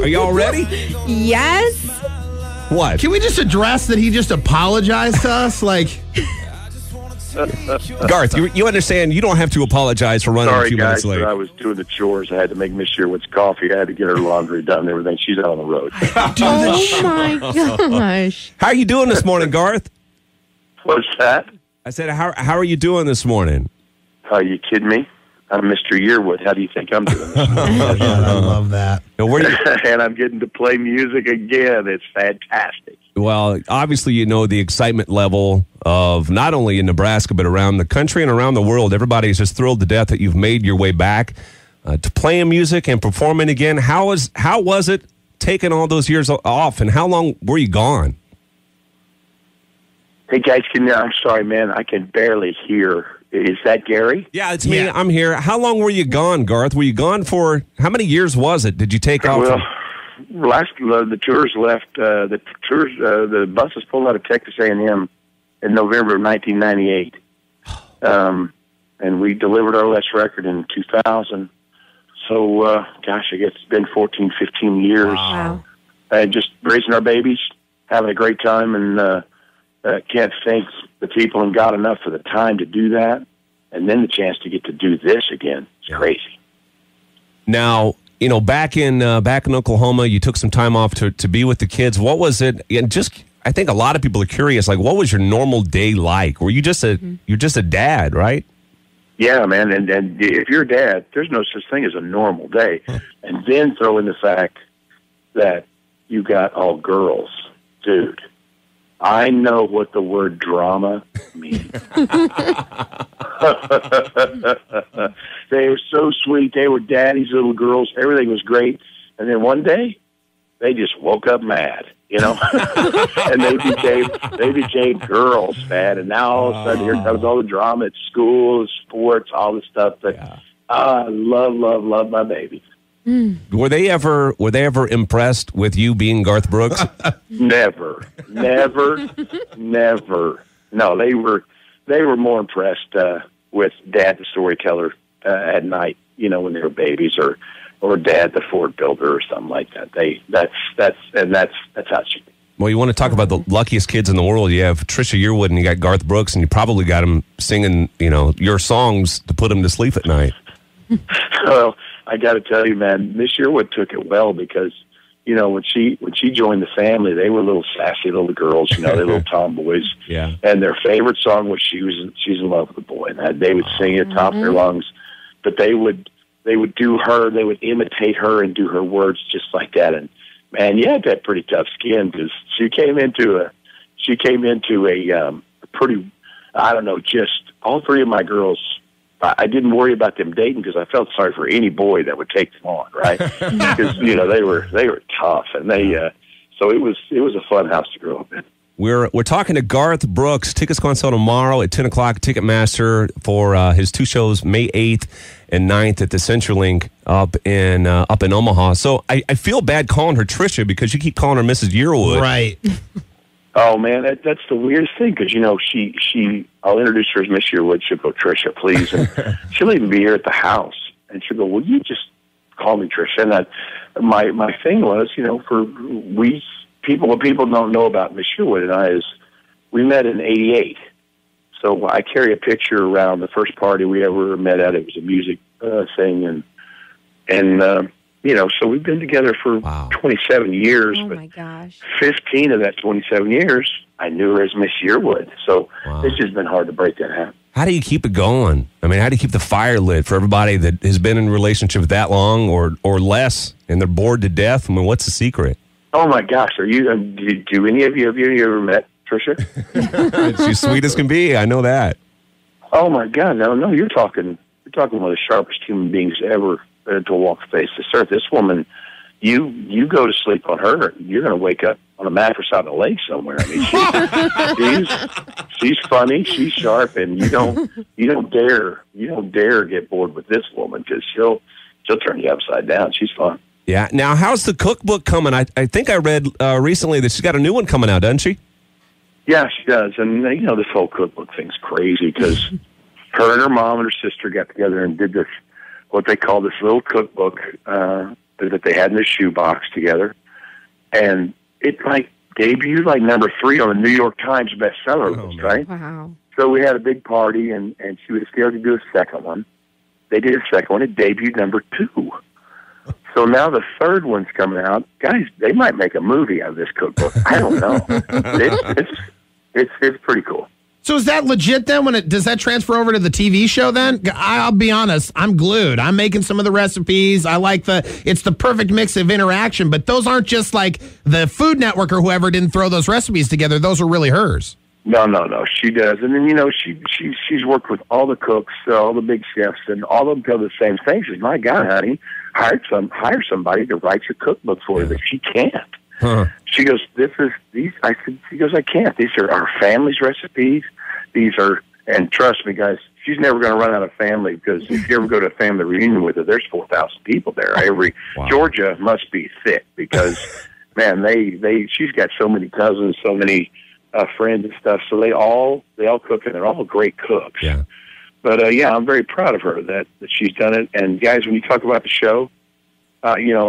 Are y'all ready? Yes. What? Can we just address that he just apologized to us? Like, Garth, you understand you don't have to apologize for running a few minutes late. I was doing the chores. I had to make Miss Yearwood's coffee. I had to get her laundry done and everything. She's out on the road. Oh, my gosh. How are you doing this morning, Garth? What's that? I said, how are you doing this morning? Are you kidding me? I'm Mr. Yearwood. How do you think I'm doing this morning? I love that. And I'm getting to play music again. It's fantastic. Well, obviously, you know the excitement level of not only in Nebraska, but around the country and around the world. Everybody is just thrilled to death that you've made your way back to playing music and performing again. How was it taking all those years off, and how long were you gone? Hey, guys, I'm sorry, man. I can barely hear. Is that Gary? Yeah, it's me. Yeah. I'm here. How long were you gone, Garth? Were you gone for, how many years was it? Did you take off? Well, the tours left. The buses pulled out of Texas A&M in November of 1998, and we delivered our last record in 2000. So, gosh, I guess it's been 14, 15 years. Wow. Just raising our babies, having a great time, and can't thank the people and God enough for the time to do that, and then the chance to get to do this again. It's crazy. Now, you know, back in Oklahoma, you took some time off to be with the kids. What was it? And just, I think a lot of people are curious. Like, what was your normal day like? Were you just you're just a dad, right? Yeah, man. And if you're a dad, there's no such thing as a normal day. And then throw in the fact that you got all girls, dude. I know what the word drama means. They were so sweet. They were daddy's little girls. Everything was great. And then one day, they just woke up mad, you know? And they became girls, man. And now all of a sudden, here comes all the drama at school, sports, all the stuff. But I love my babies. Were they ever impressed with you being Garth Brooks? Never. No, they were more impressed with Dad the storyteller at night, you know, when they were babies, or Dad the Ford builder or something like that. That's how she. Well, you want to talk about the luckiest kids in the world? You have Trisha Yearwood and you got Garth Brooks, and you probably got them singing, you know, your songs to put them to sleep at night. Well, I got to tell you, man, Miss Yearwood took it well because, you know, when she joined the family, they were little sassy little girls, you know, they little tomboys. Yeah. And their favorite song was "She's in Love with the Boy," and they would sing it top of their lungs. But they would do her, they would imitate her and do her words just like that. And man, you had that pretty tough skin because she came into a pretty, I don't know, just all three of my girls. I didn't worry about them dating because I felt sorry for any boy that would take them on, right? Because you know they were tough, and so it was a fun house to grow up in. We're talking to Garth Brooks. Tickets go on sale tomorrow at 10 o'clock. Ticketmaster for his two shows, May 8th and 9th at the CenturyLink up in Omaha. So I feel bad calling her Trisha because you keep calling her Mrs. Yearwood, Right? Oh man, that's the weirdest thing because you know she I'll introduce her as Miss Yearwood. She'll go, Trisha, please, and she'll even be here at the house, and she'll go, will you just call me Trisha? And my thing was, you know, what people don't know about Miss Yearwood and I is we met in '88, so I carry a picture around the first party we ever met at. It was a music thing, and you know, so we've been together for 27 years. Oh, but my gosh. 15 of that 27 years, I knew her as Miss Yearwood. So it's just been hard to break that habit. How do you keep it going? I mean, how do you keep the fire lit for everybody that has been in a relationship that long or less and they're bored to death? I mean, what's the secret? Oh, my gosh. Are you? Do any of you, have you ever met Trisha? She's sweet as can be. I know that. Oh, my God. No, you're talking one of the sharpest human beings ever to walk the face of this earth. This woman, you go to sleep on her, you're going to wake up on a mattress out in a lake somewhere. I mean, she's funny, she's sharp, and you don't dare get bored with this woman because she'll turn you upside down. She's fun. Yeah. Now, how's the cookbook coming? I think I read recently that she's got a new one coming out, doesn't she? Yeah, she does. And you know, this whole cookbook thing's crazy because her and her mom and her sister got together and did this, what they call this little cookbook that they had in the shoebox together, and it like debuted like number 3 on the New York Times bestseller list, right? Wow. So we had a big party, and she was scared to do a second one. They did a second one. It debuted number 2. So now the third one's coming out. Guys, they might make a movie out of this cookbook. I don't know. It's pretty cool. So is that legit then? Does that transfer over to the TV show then? I'll be honest, I'm glued. I'm making some of the recipes. I like it's the perfect mix of interaction, but those aren't just like the Food Network or whoever didn't throw those recipes together. Those are really hers. No, she does. And then, she's worked with all the cooks, all the big chefs, and all of them tell the same thing. She says, my God, honey, hire somebody to write your cookbook for her, but she can't. Huh. She goes, she goes, I can't. These are our family's recipes. These are, and trust me, guys, she's never going to run out of family, because if you ever go to a family reunion with her, there's 4,000 people there. Georgia must be thick, because, man, she's got so many cousins, so many friends and stuff. So they all cook, and they're all great cooks. Yeah. But I'm very proud of her that she's done it. And guys, when you talk about the show,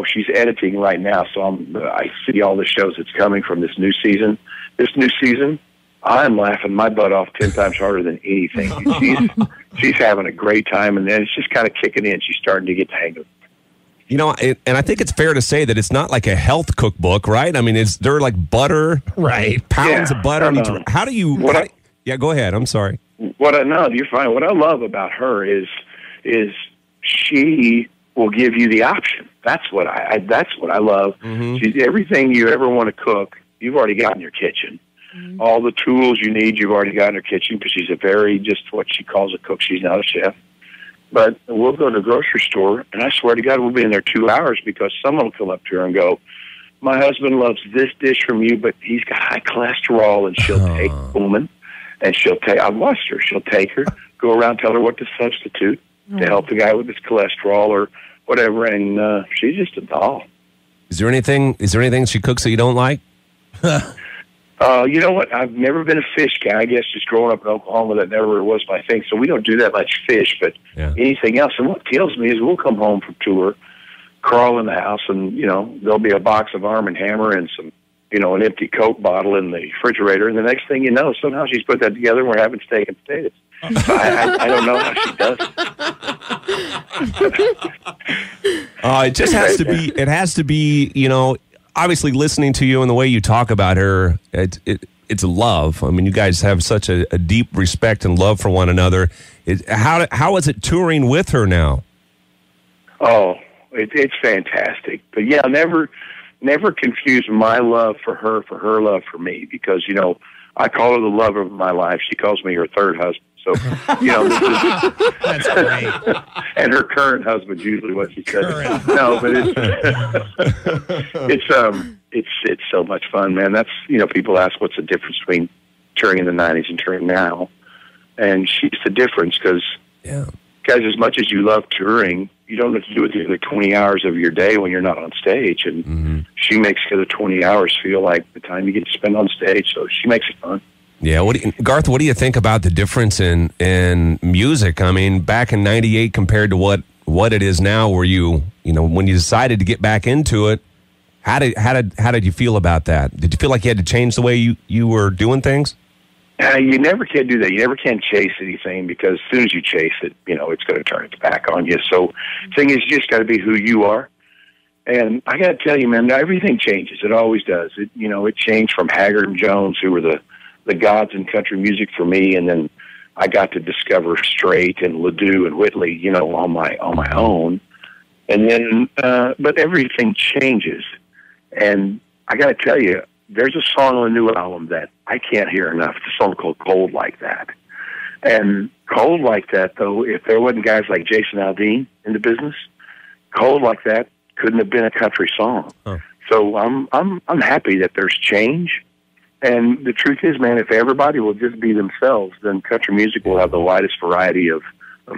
she's editing right now, so I see all the shows that's coming from this new season. This new season, I'm laughing my butt off 10 times harder than anything. She's having a great time, and then it's just kind of kicking in. She's starting to get the hang of it. And I think it's fair to say that it's not like a health cookbook, right? I mean, they're like butter, right? Pounds of butter. How do you? Yeah, go ahead. I'm sorry. You're fine. What I love about her is she will give you the option. That's what I love. Mm-hmm. She's everything you ever want to cook, you've already got in your kitchen. Mm-hmm. All the tools you need, you've already got in her kitchen, because she's just what she calls a cook. She's not a chef. But we'll go to the grocery store, and I swear to God, we'll be in there 2 hours, because someone will come up to her and go, my husband loves this dish from you, but he's got high cholesterol, and she'll take a woman, and I've watched her, she'll take her, go around, tell her what to substitute to help the guy with his cholesterol or whatever, and she's just a doll. Is there anything she cooks that you don't like? You know what? I've never been a fish guy. I guess just growing up in Oklahoma, that never was my thing. So we don't do that much fish, but anything else. And what kills me is we'll come home from tour, crawl in the house, and, there'll be a box of Arm & Hammer and some, an empty Coke bottle in the refrigerator. And the next thing you know, somehow she's put that together and we're having steak and potatoes. So I don't know how she does it. It just has to be, obviously listening to you and the way you talk about her, it's love. I mean, you guys have such a deep respect and love for one another. How is it touring with her now? Oh, it's fantastic. But yeah, never confuse my love for her love for me, because, I call her the love of my life. She calls me her third husband. So, That's great. And her current husband's usually what she says. No, but it's so much fun, man. That's, people ask what's the difference between touring in the 90s and touring now. And she's the difference, because, guys, as much as you love touring, you don't have to do it the other 20 hours of your day when you're not on stage. And she makes the other 20 hours feel like the time you get to spend on stage. So she makes it fun. Yeah, Garth, what do you think about the difference in music? I mean, back in '98 compared to what it is now, where when you decided to get back into it, how did you feel about that? Did you feel like you had to change the way you were doing things? You never can do that. You never can chase anything, because as soon as you chase it, it's going to turn its back on you. So the thing is, you just got to be who you are. And I got to tell you, man, everything changes. It always does. It changed from Haggard and Jones, who were the gods in country music for me, and then I got to discover Strait and LeDoux and Whitley, on my own. And then, but everything changes. And I got to tell you, there's a song on a new album that I can't hear enough. It's a song called Cold Like That. And Cold Like That, though, if there wasn't guys like Jason Aldean in the business, Cold Like That couldn't have been a country song. Huh. So I'm happy that there's change. And the truth is, man, if everybody will just be themselves, then country music will have the widest variety of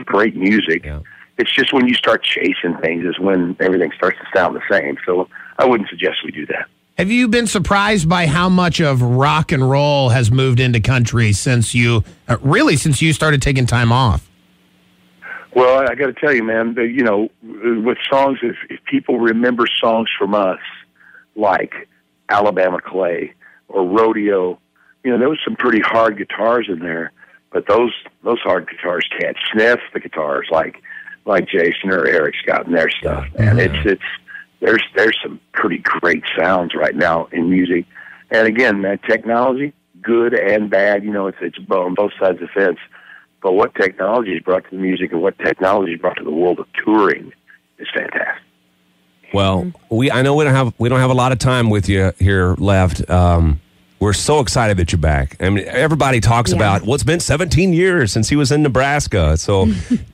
great music. Yeah. It's just when you start chasing things is when everything starts to sound the same. So I wouldn't suggest we do that. Have you been surprised by how much of rock and roll has moved into country since you started taking time off? Well, I got to tell you, man, with songs, if people remember songs from us, like Alabama Clay or Rodeo, there was some pretty hard guitars in there, but those hard guitars can't sniff the guitars like Jason or Eric's got in their stuff. And there's some pretty great sounds right now in music. And again, man, technology, good and bad, it's on both sides of the fence. But what technology has brought to the music and what technology has brought to the world of touring is fantastic. Well, I know we don't have a lot of time with you here left. We're so excited that you're back. I mean, everybody talks about, it's been 17 years since he was in Nebraska. So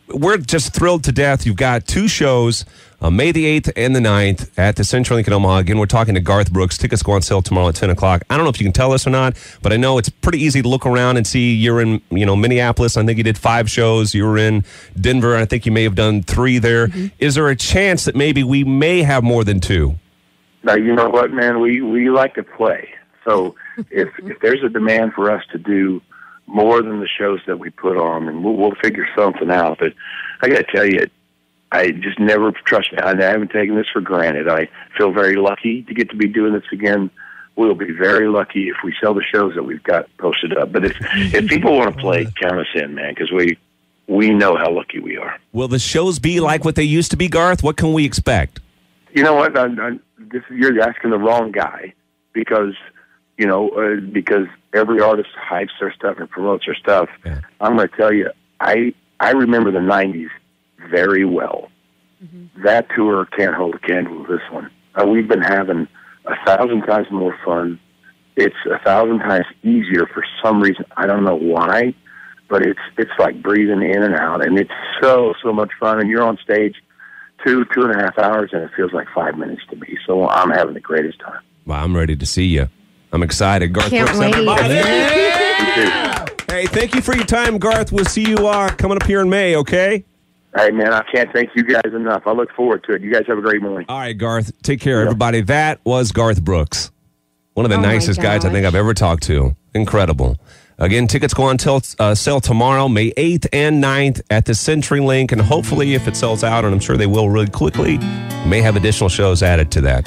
we're just thrilled to death. You've got 2 shows, May the 8th and the 9th at the Central Link in Omaha. Again, we're talking to Garth Brooks. Tickets go on sale tomorrow at 10 o'clock. I don't know if you can tell us or not, but I know it's pretty easy to look around and see you're in, Minneapolis. I think you did 5 shows. You were in Denver. I think you may have done 3 there. Mm-hmm. Is there a chance that maybe we may have more than 2? Now, you know what, man? We like to play. So if there's a demand for us to do more than the shows that we put on, and we'll figure something out. But I got to tell you, I just never, trust me, I haven't taken this for granted. I feel very lucky to get to be doing this again. We'll be very lucky if we sell the shows that we've got posted up. But if people want to play, count us in, man, because we know how lucky we are. Will the shows be like what they used to be, Garth? What can we expect? You know what? You're asking the wrong guy because every artist hypes their stuff and promotes their stuff. Yeah. I'm going to tell you, I remember the 90s very well. Mm-hmm. That tour can't hold a candle to this one. We've been having 1,000 times more fun. It's 1,000 times easier for some reason. I don't know why, but it's like breathing in and out, and it's so much fun. And you're on stage 2.5 hours, and it feels like 5 minutes to me. So I'm having the greatest time. Well, I'm ready to see you. I'm excited. Garth Can't Brooks, wait. everybody. Yeah. Hey, thank you for your time, Garth. We'll see you coming up here in May, okay? Hey, man, I can't thank you guys enough. I look forward to it. You guys have a great morning. All right, Garth. Take care, everybody. That was Garth Brooks. One of the nicest guys I think I've ever talked to. Incredible. Again, tickets go on sale tomorrow, May 8th and 9th at the CenturyLink. And hopefully, if it sells out, and I'm sure they will really quickly, we may have additional shows added to that.